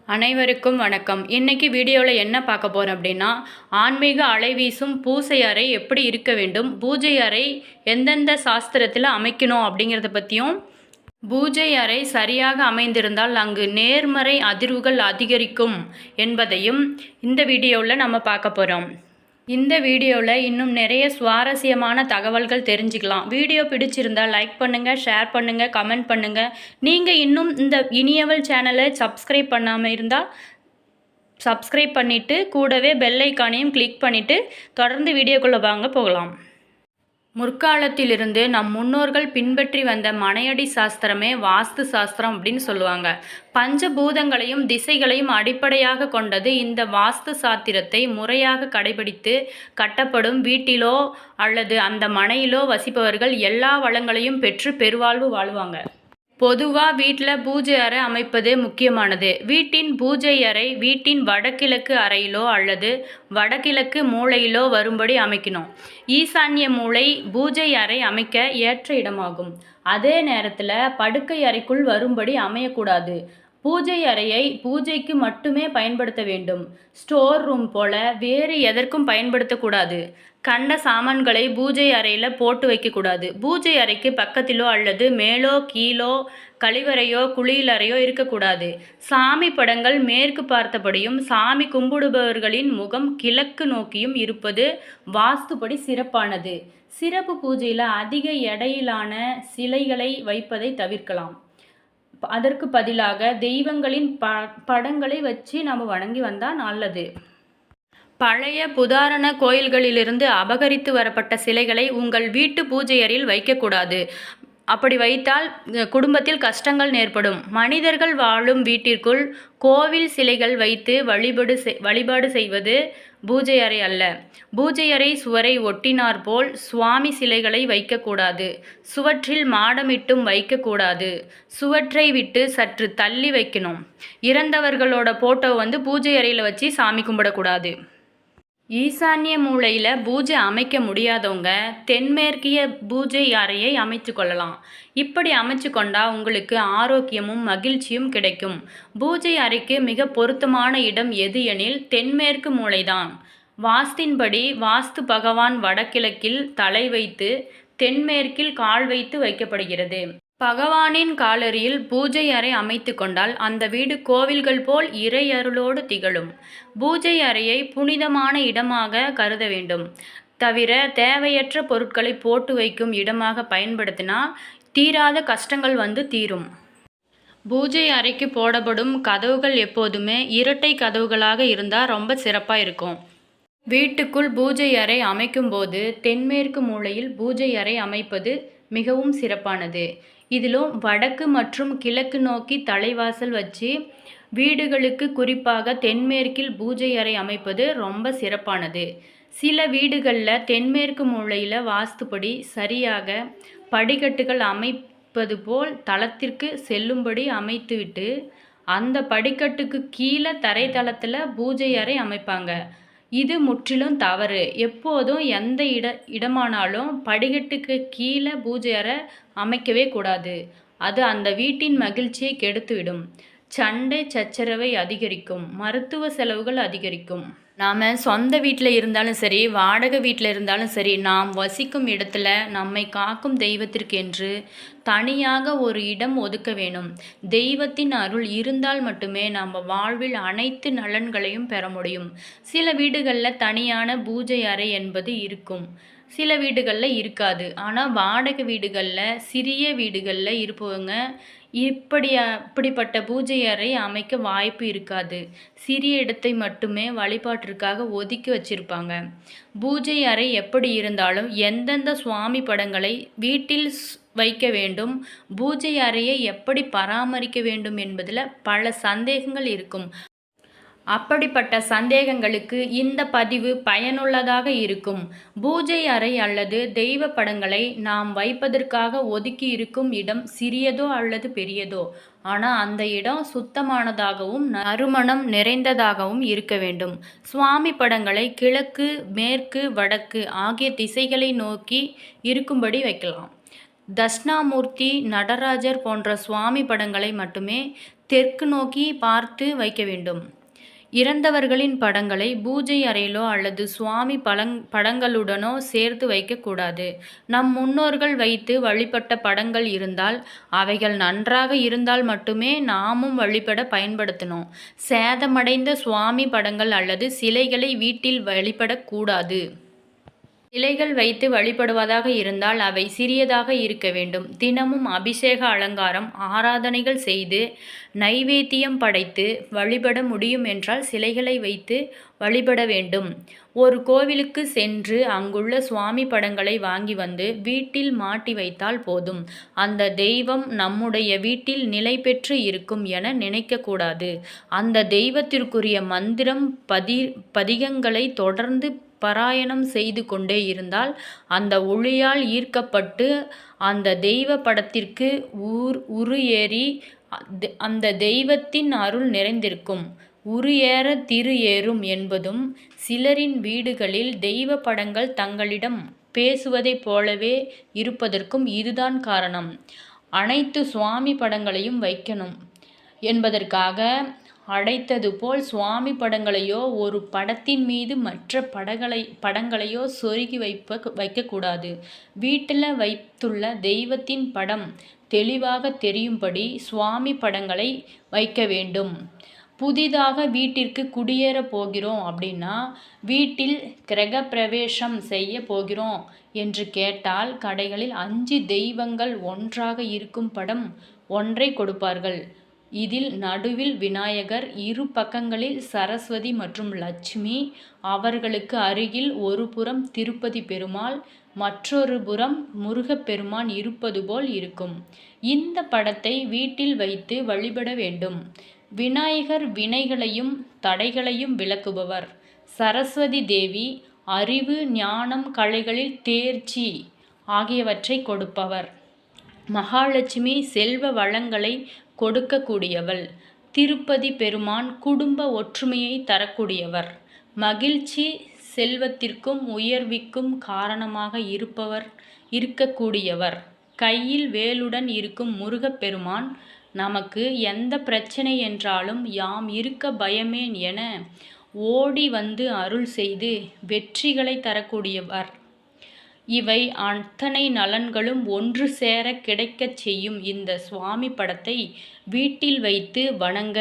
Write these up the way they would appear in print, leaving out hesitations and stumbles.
அனைவருக்கும் வணக்கம். இன்னைக்கு வீடியோவில் என்ன பார்க்க போகிறோம் அப்படின்னா, ஆன்மீக அலைவீசும் பூஜை அறை எப்படி இருக்க வேண்டும், பூஜை அறை எந்தெந்த சாஸ்திரத்தில் அமைக்கணும் அப்படிங்கிறத பற்றியும், பூஜை அறை சரியாக அமைந்திருந்தால் அங்கு நேர்மறை அதிர்வுகள் அதிகரிக்கும் என்பதையும் இந்த வீடியோவில் நம்ம பார்க்க போகிறோம். இந்த வீடியோவில் இன்னும் நிறைய சுவாரஸ்யமான தகவல்கள் தெரிஞ்சுக்கலாம். வீடியோ பிடிச்சிருந்தால் லைக் பண்ணுங்கள், ஷேர் பண்ணுங்கள், கமெண்ட் பண்ணுங்கள். நீங்கள் இன்னும் இந்த இனியவள் சேனலை சப்ஸ்கிரைப் பண்ணாமல் இருந்தால் சப்ஸ்கிரைப் பண்ணிவிட்டு கூடவே பெல் ஐக்கானையும் கிளிக் பண்ணிவிட்டு தொடர்ந்து வீடியோக்குள்ளே வாங்க போகலாம். முற்காலத்திலிருந்து நம் முன்னோர்கள் பின்பற்றி வந்த மனையடி சாஸ்திரமே வாஸ்து சாஸ்திரம் அப்படின்னு சொல்லுவாங்க. பஞ்சபூதங்களையும் திசைகளையும் அடிப்படையாக கொண்டது இந்த வாஸ்து சாத்திரத்தை முறையாக கடைபிடித்து கட்டப்படும் வீட்டிலோ அல்லது அந்த மனையிலோ வசிப்பவர்கள் எல்லா வளங்களையும் பெற்று பெருவாழ்வு வாழ்வாங்க. பொதுவாக வீட்டில் பூஜை அறை அமைப்பது முக்கியமானது. வீட்டின் பூஜை அறை வீட்டின் வடகிழக்கு அறையிலோ அல்லது வடகிழக்கு மூலையிலோ வரும்படி அமைக்கணும். ஈசான்ய மூலை பூஜை அறை அமைக்க ஏற்ற இடமாகும். அதே நேரத்தில் படுக்கை அறைக்குள் வரும்படி அமையக்கூடாது. பூஜை அறையை பூஜைக்கு மட்டுமே பயன்படுத்த வேண்டும். ஸ்டோர் ரூம் போல வேறு எதற்கும் பயன்படுத்தக்கூடாது. கண்ட சாமான்களை பூஜை அறையில் போட்டு வைக்கக்கூடாது. பூஜை அறைக்கு பக்கத்திலோ அல்லது மேலோ கீழோ கழிவறையோ குளியலறையோ இருக்கக்கூடாது. சாமி படங்கள் மேற்கு பார்த்தபடியும் சாமி கும்பிடுபவர்களின் முகம் கிழக்கு நோக்கியும் இருப்பது வாஸ்துப்படி சிறப்பானது. சிறப்பு பூஜையில் அதிக எடையிலான சிலைகளை வைப்பதை தவிர்க்கலாம். அதற்கு பதிலாக தெய்வங்களின் படங்களை வச்சு நம்ம வணங்கி வந்தால் நல்லது. பழைய புதாரண கோயில்களிலிருந்து அபகரித்து வரப்பட்ட சிலைகளை உங்கள் வீட்டு பூஜை அறையில் வைக்கக்கூடாது. அப்படி வைத்தால் குடும்பத்தில் கஷ்டங்கள் ஏற்படும். மனிதர்கள் வாழும் வீட்டிற்குள் கோவில் சிலைகள் வைத்து வழிபாடு செய்வது பூஜை அறை அல்ல. பூஜை அறை சுவரை ஒட்டினார் போல் சுவாமி சிலைகளை வைக்கக்கூடாது. சுவற்றில் மாடமிட்டும் வைக்கக்கூடாது. சுவற்றை விட்டு சற்று தள்ளி வைக்கணும். இறந்தவர்களோட போட்டோ பூஜை அறையில் வச்சு சாமி கும்பிடக்கூடாது. ஈசான்ய மூலையில் பூஜை அமைக்க முடியாதவங்க தென்மேற்கிய பூஜை அறையை அமைச்சு கொள்ளலாம். இப்படி அமைச்சு கொண்டால் உங்களுக்கு ஆரோக்கியமும் மகிழ்ச்சியும் கிடைக்கும். பூஜை அறைக்கு மிக பொருத்தமான இடம் எது எனில் தென்மேற்கு மூலைதான். வாஸ்தின்படி வாஸ்து பகவான் வடகிழக்கில் தலை வைத்து தென்மேற்கில் கால் வைத்து வைக்கப்படுகிறது. பகவானின் காலடியில் பூஜை அறை அமைத்து கொண்டால் அந்த வீடு கோவில்கள் போல் இறையருளோடு திகழும். பூஜை அறையை புனிதமான இடமாக கருத வேண்டும். தவிர தேவையற்ற பொருட்களை போட்டு வைக்கும் இடமாக பயன்படுத்தினா தீராத கஷ்டங்கள் தீரும். பூஜை அறைக்கு போடப்படும் கதவுகள் எப்போதுமே இரட்டை கதவுகளாக இருந்தால் ரொம்ப சிறப்பாக இருக்கும். வீட்டுக்குள் பூஜை அறை அமைக்கும்போது தென்மேற்கு மூலையில் பூஜை அறை அமைப்பது மிகவும் சிறப்பானது. இதிலும் வடக்கு மற்றும் கிழக்கு நோக்கி தலைவாசல் வச்சு வீடுகளுக்கு குறிப்பாக தென்மேற்கில் பூஜை அறை அமைப்பது ரொம்ப சிறப்பானது. சில வீடுகளில் தென்மேற்கு மூலையில் வாஸ்துப்படி சரியாக படிக்கட்டுகள் அமைப்பது போல் தளத்திற்கு செல்லும்படி அமைத்துவிட்டு அந்த படிக்கட்டுக்கு கீழே தரைத்தளத்தில் பூஜை அறை அமைப்பாங்க. இது முற்றிலும் தவறு. எப்போதும் எந்த இடமானாலும் படிக்கட்டுக்கு கீழே பூஜை அறை அமைக்கவே கூடாது. அது அந்த வீட்டின் மகிழ்ச்சியை கெடுத்துவிடும். சண்டை சச்சரவை அதிகரிக்கும். மருத்துவ செலவுகள் அதிகரிக்கும். நாம் சொந்த வீட்டில் இருந்தாலும் சரி, வாடகை வீட்டில் இருந்தாலும் சரி, நாம் வசிக்கும் இடத்துல நம்மை காக்கும் தெய்வத்திற்கு என்று தனியாக ஒரு இடம் ஒதுக்க வேணும். தெய்வத்தின் அருள் இருந்தால் மட்டுமே நம்ம வாழ்வில் அனைத்து நலன்களையும் பெற முடியும். சில வீடுகளில் தனியான பூஜை அறை என்பது இருக்கும், சில வீடுகளில் இருக்காது. ஆனால் வாடகை வீடுகளில் சிறிய வீடுகளில் இருப்பவங்க இப்படிப்பட்ட பூஜை அறை அமைக்க வாய்ப்பு இருக்காது. சிறிய இடத்தை மட்டுமே வழிபாட்டிற்காக ஒதுக்கி வச்சிருப்பாங்க. பூஜை அறை எப்படி இருந்தாலும் எந்தெந்த சுவாமி படங்களை வீட்டில் வைக்க வேண்டும், பூஜை அறையை எப்படி பராமரிக்க வேண்டும் என்பதில் பல சந்தேகங்கள் இருக்கும். அப்படிப்பட்ட சந்தேகங்களுக்கு இந்த பதிவு பயனுள்ளதாக இருக்கும். பூஜை அறை அல்லது தெய்வ படங்களை நாம் வைப்பதற்காக ஒதுக்கி இருக்கும் இடம் சிறியதோ அல்லது பெரியதோ, ஆனால் அந்த இடம் சுத்தமானதாகவும் நறுமணம் நிறைந்ததாகவும் இருக்க வேண்டும். சுவாமி படங்களை கிழக்கு, மேற்கு, வடக்கு ஆகிய திசைகளை நோக்கி இருக்கும்படி வைக்கலாம். தட்சிணாமூர்த்தி, நடராஜர் போன்ற சுவாமி படங்களை மட்டுமே தெற்கு நோக்கி பார்த்து வைக்க வேண்டும். இறந்தவர்களின் படங்களை பூஜை அறையிலோ அல்லது சுவாமி படங்களுடனோ சேர்த்து வைக்கக்கூடாது. நம் முன்னோர்கள் வைத்து வழிபட்ட படங்கள் இருந்தால் அவைகள் நன்றாக இருந்தால் மட்டுமே நாமும் வழிபட பயன்படுத்தணும். சேதமடைந்த சுவாமி படங்கள் அல்லது சிலைகளை வீட்டில் வழிபடக்கூடாது. சிலைகள் வைத்து வழிபடுவதாக இருந்தால் அவை சிறியதாக இருக்க வேண்டும். தினமும் அபிஷேக அலங்காரம் ஆராதனைகள் செய்து நைவேத்தியம் படைத்து வழிபட முடியும் என்றால் சிலைகளை வைத்து வழிபட வேண்டும். ஒரு கோவிலுக்கு சென்று அங்குள்ள சுவாமி படங்களை வாங்கி வந்து வீட்டில் மாட்டி வைத்தால் போதும். அந்த தெய்வம் நம்முடைய வீட்டில் நிலை பெற்று இருக்கும் என நினைக்கக்கூடாது. அந்த தெய்வத்திற்குரிய மந்திரம் பதிகங்களை தொடர்ந்து பாராயணம் செய்து கொண்டே இருந்தால் அந்த ஒளியால் ஈர்க்கப்பட்டு அந்த தெய்வ படத்திற்கு உரு ஏறி அந்த தெய்வத்தின் அருள் நிறைந்திருக்கும். உரு ஏற திரு ஏறும் என்பதும் சிலரின் வீடுகளில் தெய்வ படங்கள் தங்களிடம் பேசுவதைப் போலவே இருப்பதற்கும் இதுதான் காரணம். அனைத்து சுவாமி படங்களையும் வைக்கணும் என்பதற்காக அடைத்தது போல் சுவாமி படங்களையோ ஒரு படத்தின் மீது மற்ற படங்களையோ சொருகி வைக்கக்கூடாது. வீட்டில் வைத்துள்ள தெய்வத்தின் படம் தெளிவாக தெரியும்படி சுவாமி படங்களை வைக்க வேண்டும். புதிதாக வீட்டிற்கு குடியேற போகிறோம் அப்படின்னா வீட்டில் கிரக பிரவேசம் செய்ய போகிறோம் என்று கேட்டால் கடைகளில் 5 தெய்வங்கள் ஒன்றாக இருக்கும் படம் ஒன்றை கொடுப்பார்கள். இதில் நடுவில் விநாயகர், இரு பக்கங்களில் சரஸ்வதி மற்றும் லட்சுமி, அவர்களுக்கு அருகில் ஒரு புறம் திருப்பதி பெருமாள், மற்றொரு புறம் முருகப்பெருமான் இருப்பது போல் இருக்கும். இந்த படத்தை வீட்டில் வைத்து வழிபட வேண்டும். விநாயகர் வினைகளையும் தடைகளையும் விலக்குபவர். சரஸ்வதி தேவி அறிவு, ஞானம், கலைகளில் தேர்ச்சி ஆகியவற்றை கொடுப்பவர். மகாலட்சுமி செல்வ வளங்களை கொடுக்கக்கூடியவள். திருப்பதி பெருமான் குடும்ப ஒற்றுமையை தரக்கூடியவர். மகிழ்ச்சி, செல்வத்திற்கும் உயர்விற்கும் காரணமாக இருக்கக்கூடியவர். கையில் வேலுடன் இருக்கும் முருகப்பெருமான் நமக்கு எந்த பிரச்சனை என்றாலும் யாம் இருக்க பயமேன் என ஓடி வந்து அருள் செய்து வெற்றிகளை தரக்கூடியவர். இவை அத்தனை நலன்களும் ஒன்று சேர கிடைக்கச் செய்யும் இந்த சுவாமி படத்தை வீட்டில் வைத்து வணங்க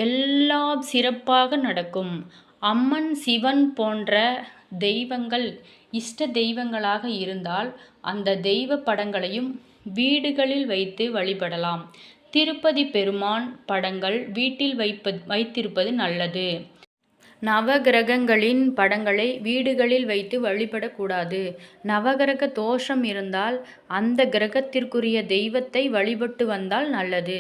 எல்லாம் சிறப்பாக நடக்கும். அம்மன், சிவன் போன்ற தெய்வங்கள் இஷ்ட தெய்வங்களாக இருந்தால் அந்த தெய்வ படங்களையும் வீடுகளில் வைத்து வழிபடலாம். திருப்பதி பெருமான் படங்கள் வீட்டில் வைத்திருப்பது நல்லது. நவகிரகங்களின் படங்களை வீடுகளில் வைத்து வழிபடக்கூடாது. நவகிரக தோஷம் இருந்தால் அந்த கிரகத்திற்குரிய தெய்வத்தை வழிபட்டு வந்தால் நல்லது.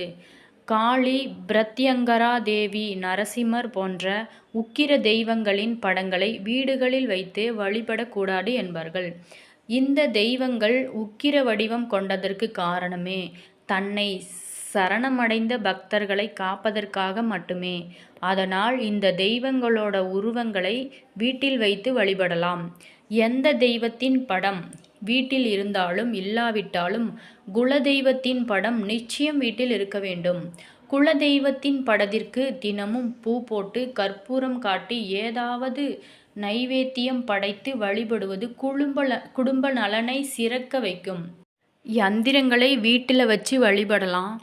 காளி, பிரத்யங்கரா தேவி, நரசிம்மர் போன்ற உக்கிர தெய்வங்களின் படங்களை வீடுகளில் வைத்து வழிபடக்கூடாது என்பார்கள். இந்த தெய்வங்கள் உக்கிர வடிவம் கொண்டதற்கு காரணமே தன்னை சரணமடைந்த பக்தர்களை காப்பதற்காக மட்டுமே. அதனால் இந்த தெய்வங்களோட உருவங்களை வீட்டில் வைத்து வழிபடலாம். எந்த தெய்வத்தின் படம் வீட்டில் இருந்தாலும் இல்லாவிட்டாலும் குலதெய்வத்தின் படம் நிச்சயம் வீட்டில் இருக்க வேண்டும். குலதெய்வத்தின் படத்திற்கு தினமும் பூ போட்டு கற்பூரம் காட்டி ஏதாவது நைவேத்தியம் படைத்து வழிபடுவது குடும்ப நலனை சிறக்க வைக்கும். யந்திரங்களை வீட்டில் வச்சு வழிபடலாம்.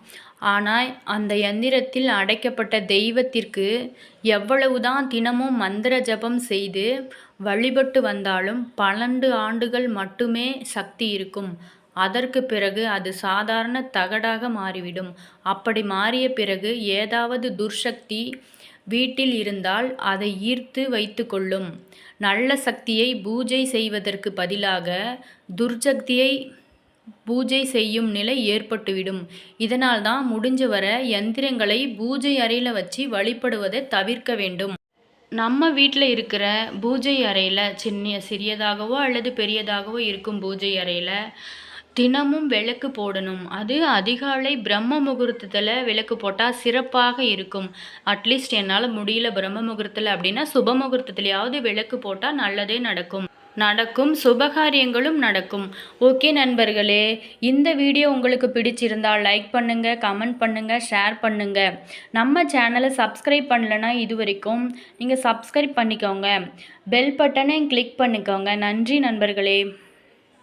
ஆனால் அந்த யந்திரத்தில் அடைக்கப்பட்ட தெய்வத்திற்கு எவ்வளவுதான் தினமும் மந்திர ஜபம் செய்து வழிபட்டு வந்தாலும் 12 ஆண்டுகள் மட்டுமே சக்தி இருக்கும். அதற்கு பிறகு அது சாதாரண தகடாக மாறிவிடும். அப்படி மாறிய பிறகு ஏதாவது துர்சக்தி வீட்டில் இருந்தால் அதை ஈர்த்து வைத்து கொள்ளும். நல்ல சக்தியை பூஜை செய்வதற்கு பதிலாக துர்சக்தியை பூஜை செய்யும் நிலை ஏற்பட்டுவிடும். இதனால் தான் முடிஞ்ச வர யந்திரங்களை பூஜை அறையில் வச்சு வழிபடுவதை தவிர்க்க வேண்டும். நம்ம வீட்டில் இருக்கிற பூஜை அறையில் சிறியதாகவோ அல்லது பெரியதாகவோ இருக்கும் பூஜை அறையில் தினமும் விளக்கு போடணும். அது அதிகாலை பிரம்ம முகூர்த்தத்தில் விளக்கு போட்டால் சிறப்பாக இருக்கும். அட்லீஸ்ட் என்னால் முடியல பிரம்ம முகூர்த்தத்தில் அப்படின்னா சுப முகூர்த்தத்துலையாவது விளக்கு போட்டால் நல்லதே நடக்கும். நடக்கும், சுபகாரியங்களும் நடக்கும். ஓகே நண்பர்களே, இந்த வீடியோ உங்களுக்கு பிடிச்சிருந்தால் லைக் பண்ணுங்கள், கமெண்ட் பண்ணுங்கள், ஷேர் பண்ணுங்கள். நம்ம சேனலை சப்ஸ்கிரைப் பண்ணலைன்னா இது வரைக்கும் நீங்கள் சப்ஸ்கிரைப் பண்ணிக்கோங்க. பெல் பட்டனை கிளிக் பண்ணிக்கோங்க. நன்றி நண்பர்களே.